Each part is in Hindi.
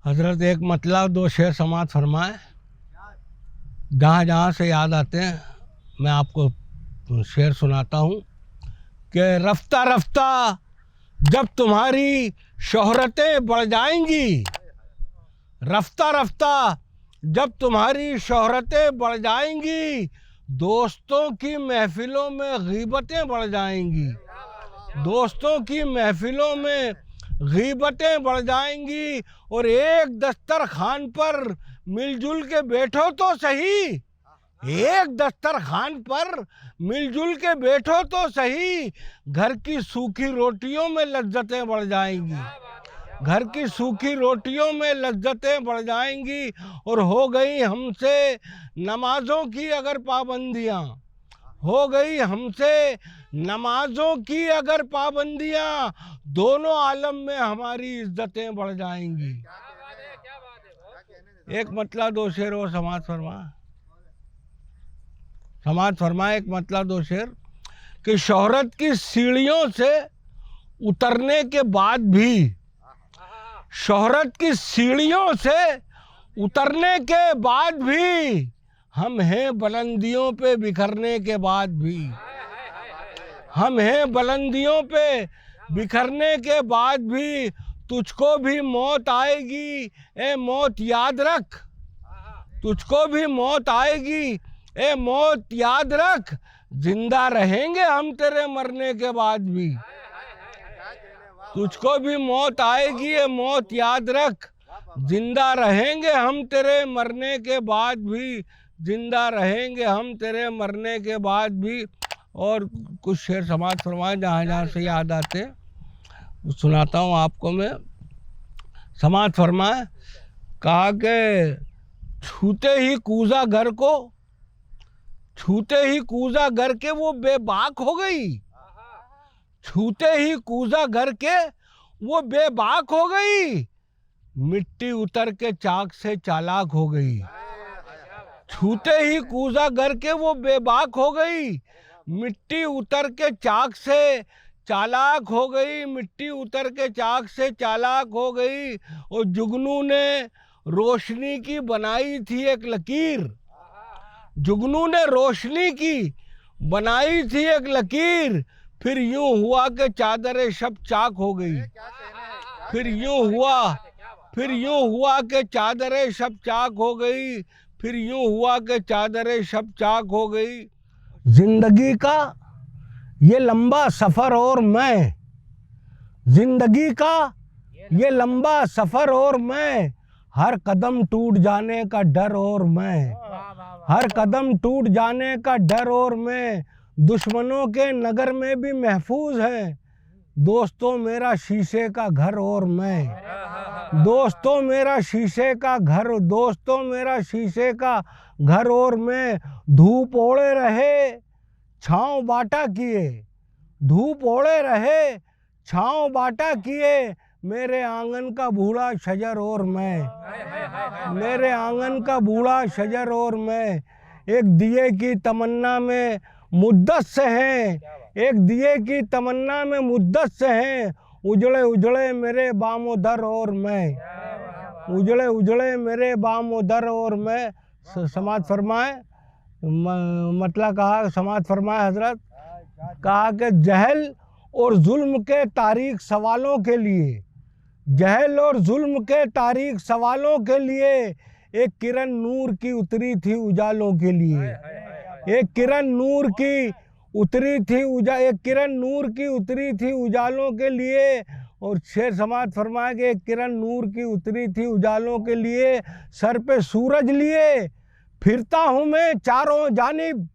हजरत एक मतलब दो शेर समात फरमाए। जहाँ जहाँ से याद आते हैं मैं आपको शेर सुनाता हूँ कि रफ्ता रफ्ता जब तुम्हारी शोहरतें बढ़ जाएंगी, रफ्ता रफ्ता जब तुम्हारी शोहरतें बढ़ जाएंगी, दोस्तों की महफिलों में गीबतें बढ़ जाएंगी, दोस्तों की महफिलों में गीबतें बढ़ जाएंगी। और एक दस्तरखान पर मिलजुल के बैठो तो सही, एक दस्तरखान पर मिलजुल के बैठो तो सही, घर की सूखी रोटियों में लज्जतें बढ़ जाएंगी, घर की सूखी रोटियों में लज्जतें बढ़ जाएंगी। और हो गई हमसे नमाजों की अगर पाबंदियाँ, हो गई हमसे नमाजों की अगर पाबंदियाँ, दोनों आलम में हमारी इज्जतें बढ़ जाएंगी। एक मतलब दो शेर और समाज फरमा एक मतलब दो शेर कि शोहरत की सीढ़ियों से उतरने के बाद भी, शोहरत की सीढ़ियों से उतरने के बाद भी, हम हैं बुलंदियों पे बिखरने के बाद भी, हम हैं बुलंदियों पे बिखरने के बाद भी, तुझको भी मौत आएगी ए मौत याद रख, तुझको भी मौत आएगी ए मौत याद रख, जिंदा रहेंगे हम तेरे मरने के बाद भी, तुझको भी मौत आएगी ए मौत याद रख, जिंदा रहेंगे हम तेरे मरने के बाद भी, जिंदा रहेंगे हम तेरे मरने के बाद भी। और कुछ शेर समाज फरमाए जहाँ जहाँ से याद आते सुनाता हूँ आपको मैं। समाज फरमाए, कहा कि छूते ही कूजा घर को, छूते ही कूजा घर के वो बेबाक हो गई, छूते ही कूजा घर के वो बेबाक हो गई, मिट्टी उतर के चाक से चालाक हो गई, छूते ही कूजा घर के वो बेबाक हो गई, मिट्टी उतर के चाक से चालाक हो गई, मिट्टी उतर के चाक से चालाक हो गई। और जुगनू ने रोशनी की बनाई थी एक लकीर, जुगनू ने रोशनी की बनाई थी एक लकीर, फिर यूं हुआ कि चादर शब चाक हो गई, फिर यूं हुआ कि चादर शब चाक हो गई, फिर यूं हुआ कि चादर शब चाक हो गई। जिंदगी का ये लंबा सफर और मैं, जिंदगी का ये लंबा सफर और मैं, हर कदम टूट जाने का डर और मैं, हर कदम टूट जाने का डर और मैं, दुश्मनों के नगर में भी महफूज है, दोस्तों मेरा शीशे का घर और मैं, दोस्तों मेरा शीशे का घर, दोस्तों मेरा शीशे का घर और मैं, धूप ओढ़े रहे छाँव बाटा किए, धूप ओढ़े रहे छाँव बाटा किए, मेरे आंगन का बूढ़ा शजर और मैं, मेरे आंगन का बूढ़ा शजर और मैं, एक दिए की तमन्ना में मुद्दत से हैं, एक दिए की तमन्ना में मुद्दत से हैं, उजड़े उजड़े मेरे बामो दर और मैं, उजड़े उजड़े मेरे बामो दर और मैं। समाज फरमाए मतलब कहा, समाज फरमाए हजरत, कहा कि जहल और जुल्म के तारीख सवालों के लिए, जहल और जुल्म के तारीख सवालों के लिए, एक किरण नूर की उतरी थी उजालों के लिए, एक किरण नूर की उतरी थी एक किरण नूर की उतरी थी उजालों के लिए। और शेर समाज फरमाए कि एक किरण नूर की उतरी थी उजालों के लिए, सर पे सूरज लिए फिरता हूँ मैं चारों जानिब,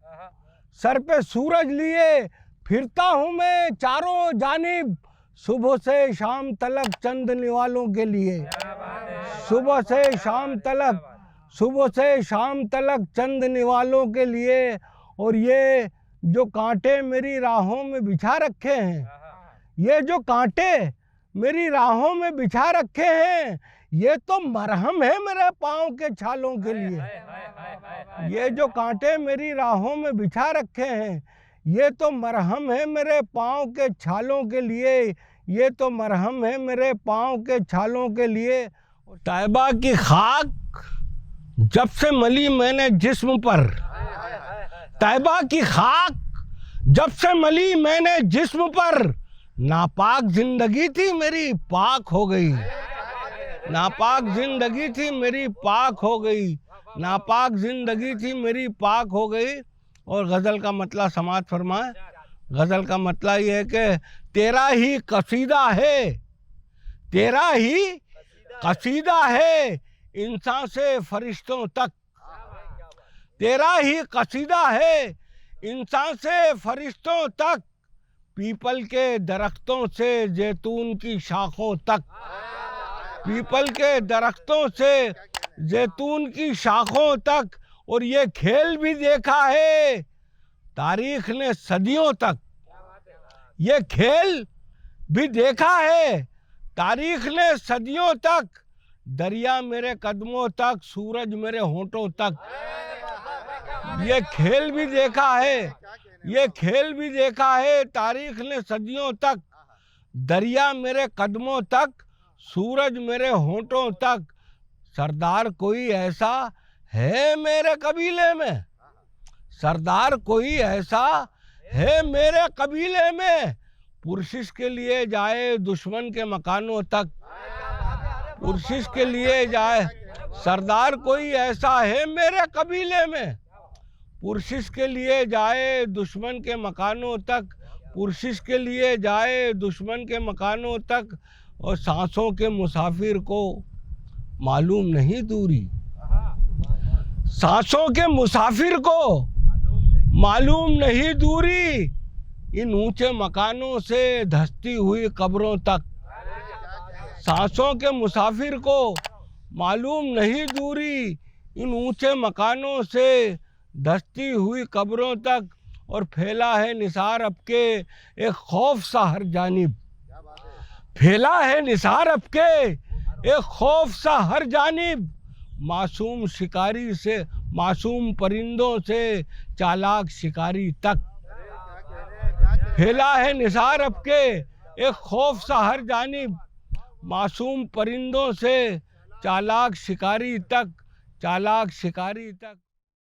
सर पे सूरज लिए फिरता हूँ मैं चारों जानिब, सुबह से शाम तलक चंद निवालों के लिए, सुबह से शाम तलक, सुबह से शाम तलक चंद निवालों के लिए। और ये जो कांटे मेरी राहों में बिछा रखे हैं, ये जो कांटे मेरी राहों में बिछा रखे हैं, ये तो मरहम है मेरे पाँव के छालों के लिए, ये जो कांटे मेरी राहों में बिछा रखे हैं, ये तो मरहम है मेरे पाँव के छालों के लिए, ये तो मरहम है मेरे पाँव के छालों के लिए। तैबा की खाक जब से मली मैंने जिस्म पर, तैबा की खाक जब से मली मैंने जिस्म पर, नापाक जिंदगी थी मेरी पाक हो गई, नापाक जिंदगी थी मेरी पाक हो गई, नापाक जिंदगी थी मेरी पाक हो गई। और गज़ल का मतलब समाज फरमाए, गज़ल का मतलब ये है कि तेरा ही कसीदा है, तेरा ही कसीदा है इंसान से फरिश्तों तक, तेरा ही कसीदा है इंसान से फरिश्तों तक, पीपल के दरख्तों से जैतून की शाखों तक, पीपल के दरख्तों से जैतून की शाखों तक। और ये खेल भी देखा है तारीख ने सदियों तक, ये खेल भी देखा है तारीख ने सदियों तक, दरिया मेरे कदमों तक सूरज मेरे होंठों तक। ये खेल भी देखा है, ये खेल भी देखा है तारीख ने सदियों तक, दरिया मेरे कदमों तक सूरज मेरे होंठों तक। सरदार कोई ऐसा है मेरे कबीले में, सरदार कोई ऐसा है मेरे कबीले में, पुरशिश के लिए जाए दुश्मन के मकानों तक, पुरशिश के लिए जाए। सरदार कोई ऐसा है मेरे कबीले में, पुरशिश के लिए जाए दुश्मन के मकानों तक, पुरशिश के लिए जाए दुश्मन के मकानों तक। और सांसों के मुसाफिर को मालूम नहीं दूरी, सांसों के मुसाफिर को मालूम नहीं दूरी, इन ऊंचे मकानों से धंसती हुई कब्रों तक, सांसों के मुसाफिर को मालूम नहीं दूरी, इन ऊंचे मकानों से धंसती हुई कब्रों तक। और फैला है निसार अब के एक खौफ सा हर जानिब, फैला है निसार अब के एक खौफ सा हर जानिब, मासूम शिकारी से, मासूम परिंदों से चालाक शिकारी तक, फैला है निसार अब के एक खौफ सा हर जानिब, मासूम परिंदों से चालाक शिकारी तक, चालाक शिकारी तक।